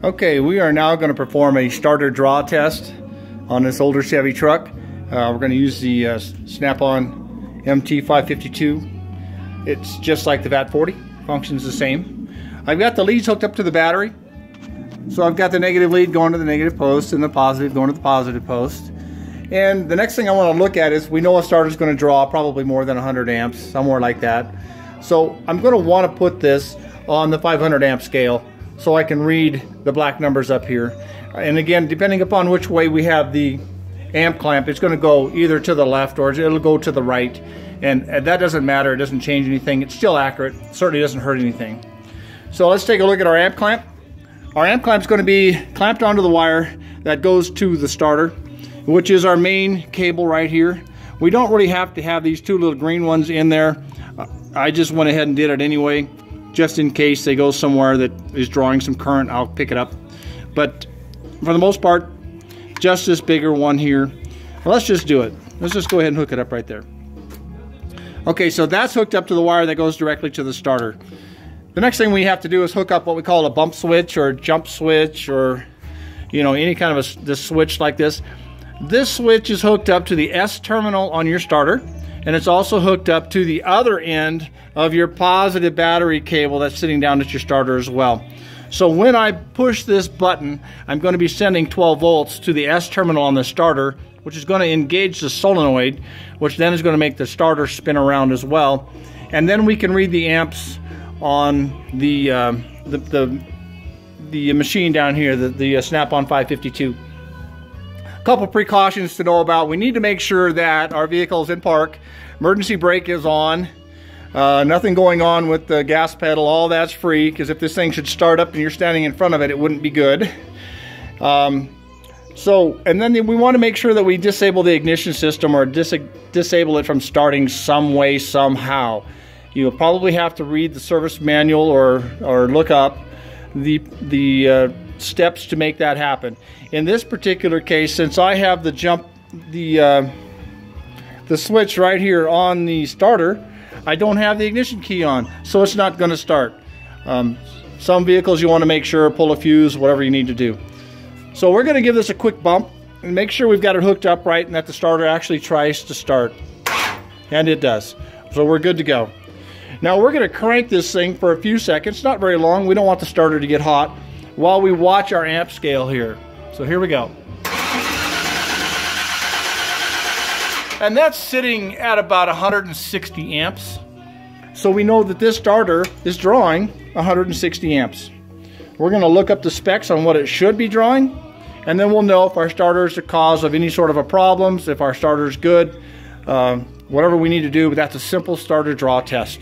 Okay, we are now going to perform a starter draw test on this older Chevy truck. We're going to use the Snap-on MT552. It's just like the VAT40, functions the same. I've got the leads hooked up to the battery. So I've got the negative lead going to the negative post and the positive going to the positive post. And the next thing I want to look at is, we know a starter is going to draw probably more than 100 amps, somewhere like that. So I'm going to want to put this on the 500 amp scale so I can read the black numbers up here. And again, depending upon which way we have the amp clamp, it's going to go either to the left or it'll go to the right. And that doesn't matter, it doesn't change anything, it's still accurate, it certainly doesn't hurt anything. So let's take a look at our amp clamp. Our amp clamp is going to be clamped onto the wire that goes to the starter, which is our main cable right here. We don't really have to have these two little green ones in there. I just went ahead and did it anyway, just in case they go somewhere that is drawing some current. I'll pick it up. But for the most part, just this bigger one here. Well, let's just do it. Let's just go ahead and hook it up right there. Okay, so that's hooked up to the wire that goes directly to the starter. The next thing we have to do is hook up what we call a bump switch or a jump switch, or any kind of this switch like this. This switch is hooked up to the S terminal on your starter, and it's also hooked up to the other end of your positive battery cable that's sitting down at your starter as well. So when I push this button, I'm going to be sending 12 volts to the S terminal on the starter, which is going to engage the solenoid, which then is going to make the starter spin around as well. And then we can read the amps on the machine down here, the Snap-on 552. A couple precautions to know about. We need to make sure that our vehicle is in park. Emergency brake is on. Nothing going on with the gas pedal. All that's free, because if this thing should start up and you're standing in front of it, it wouldn't be good. And then we want to make sure that we disable the ignition system, or disable it from starting some way, somehow. You'll probably have to read the service manual or look up the steps to make that happen. In this particular case, since I have the switch right here on the starter, I don't have the ignition key on, so it's not going to start. Some vehicles you want to make sure, pull a fuse, whatever you need to do. So we're going to give this a quick bump and make sure we've got it hooked up right and that the starter actually tries to start. And it does. So we're good to go. Now we're going to crank this thing for a few seconds, not very long. We don't want the starter to get hot, while we watch our amp scale here. So here we go. And that's sitting at about 160 amps. So we know that this starter is drawing 160 amps. We're going to look up the specs on what it should be drawing, and then we'll know if our starter is the cause of any sort of a problems, if our starter is good, whatever we need to do. But that's a simple starter draw test.